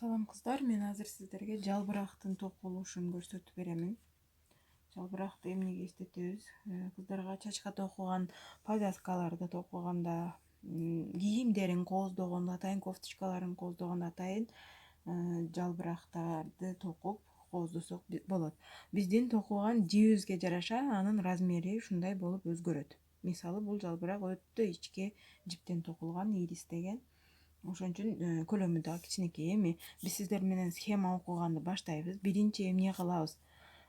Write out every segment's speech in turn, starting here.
Салам кыздар, мен азыр сиздерге жалбырактын токулушун көрсөтүп беремин. Жалбыракты эмнеге эстетебиз? Кыздарга чачка токуган, повязкаларды токуганда, кийимдерин кооздогондо атайын, кофточкаларын кооздогондо атайын жалбырактарды токуп кооздосок болот. Биздин токуган жибибизге жараша анын размери ушундай болуп өзгөрөт. Мисалы, бул жалбырак өтө ичке жиптен токулган, иристеген. Ошон үчүн көлөмү да кичинекей. Эми биз сиздер менен схема окуганды баштайбыз. Биринчи эмне кылабыз?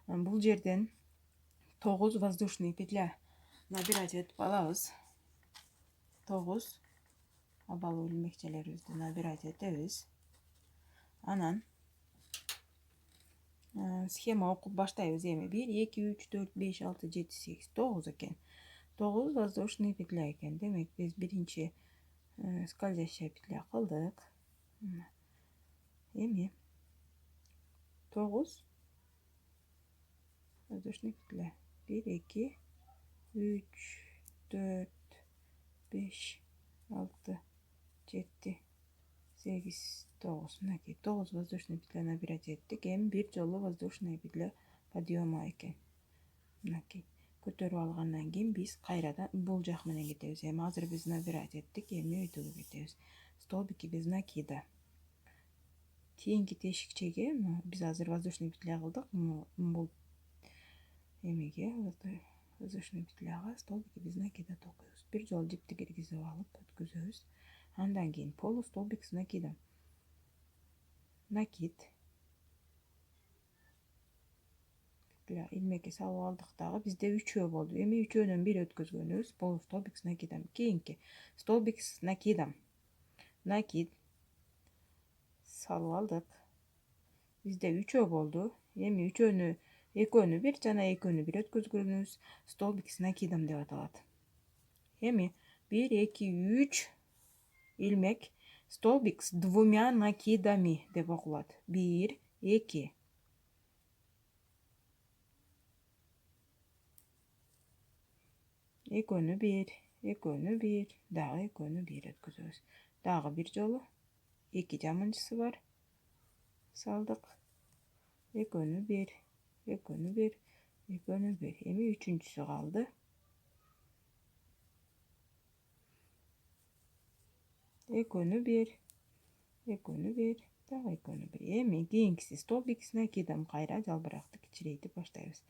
Бул жерден 9 воздушный петля набирать этип алабыз. 9 абалуу илмекчелерибизди набирать этебиз. Анан схема окуп баштайбыз. Эми 1 2 3 4 5 6 7 8 9 экен. 9 воздушный петля экен. Демек биз биринчи скользящая петля кылдык. Эми 9 воздушный петля. 1 2 3 4 5 6 7 8 9. Мынакей 9 воздушный петля набирать еттик. Эми бир жолу воздушный петля подъема экен. Мынакей көтөрүп алгандан кийин биз кайрадан бул жак менен кетебиз. Эми азыр биз набирать еттик, эми өтүүгө кетебиз. Столбики без накида. Кийинки тешикчеге биз азыр воздушный петля кылдык. Бул эмеге воздушный петляга столбики без накида токуйбуз. Бир жолу жипти киргизип алып өткүзөбүз. Андан кийин полустолбик с накидом. Накид. Илмекке салып алдык дагы. Бизде 3 болду. Эми 3-өнөн 1 өткөзгөнүбүз. Полустолбик с накидом. Кийинки столбик с накидом. Накид. Салып алдык. Бизде 3 болду. Эми 3-өнү 2-өнү 1 жана 2-өнү 1 өткөзгөнүбүз столбик с накидом деп аталат. Эми 1 2 3 илмек столбик с двумя накидами деп окулат. 1 2 2-өнү 1 2-өнү 1 дагы 2-өнү 1 өткөзөбүз. Дагы бир жолу 2 жамынчысы бар. Салдык. 2-өнү 1 2-өнү 1 2-өнү 1. Эми 3-үнчүсү калды. 2-өнү 1 2-өнү 1 дагы 2-өнү 1. Эми кийинкиси столбик с накидом. Кайра жалбыракты кичирейтип баштайбыз.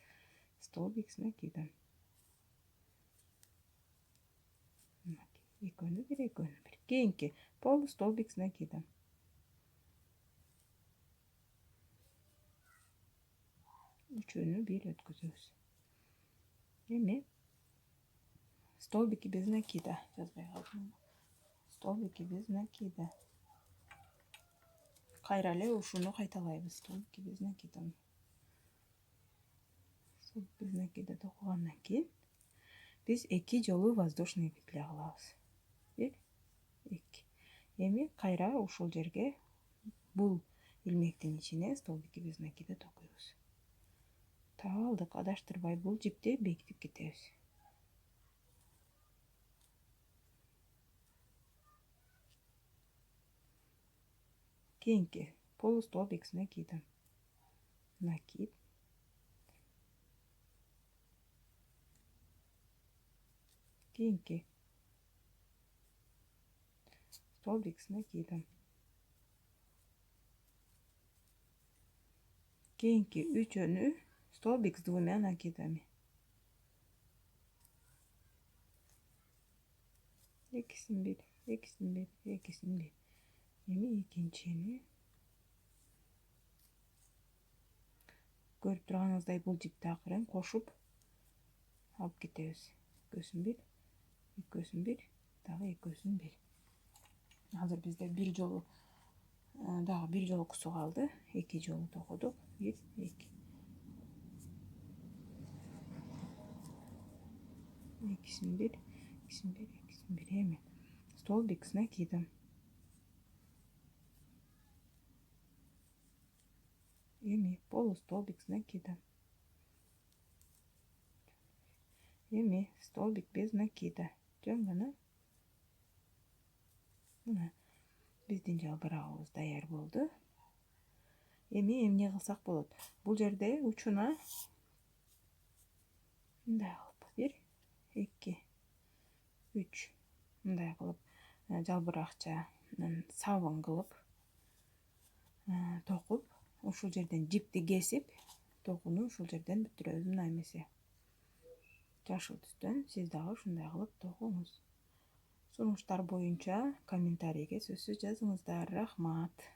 Столбик с накидом. 2-өнү 1 2-өнү 1. Кийинки полустолбик с накидом. 3-өнү 1 өткөзөбүз. Эми столбики без накида. Жазбай калдым. Столбики без накида. Кайра эле ушуну кайталайбыз. Столбики без накида. Столбик без накида токугандан кийин биз 2 жолу воздушный петля кылабыз. 1 2. Эми кайра ушул жерге бул илмектин ичине столбики без накида токуйбуз. Таап алдык. Адаштырбай бул жипти бекитип кетебиз. Кийинки полустолбик с накидом. Накид. Кийинки столбик с накидом. Кийинки 3-өнү столбик с двумя накидами. 2-син 1 2-син 1 2-син 1. Эми экинчини көрүп турганыңыздай бул жипти акырын кошуп алып кетебиз. 2-син 1 2-син 1 дагы 2-син 1. Азыр бизде бир жолу дагы бир жолкусу калды. 2 жолу токудук. 1 2. 2-син 1 2-син 1 2-син 1. Эми столбик с накидом. Эми полустолбик с накидом. Эми столбик без накида. Жөн гана. Мына биздин жалбырагыбыз даяр болду. Эми эмне кылсак болот? Бул жерде учуна мындай кылып 1, 2, 3 мындай кылып жалбыракчанын сабын кылып токуп, ушул жерден жипти кесип, токууну ушул жерден бүтүрөбүз. Мына эмесе жашыл түстөн сиз дагы ушундай кылып токуңуз. Сунуштар боюнча комментарийге сөзсүз жазыңыздар. Рахмат.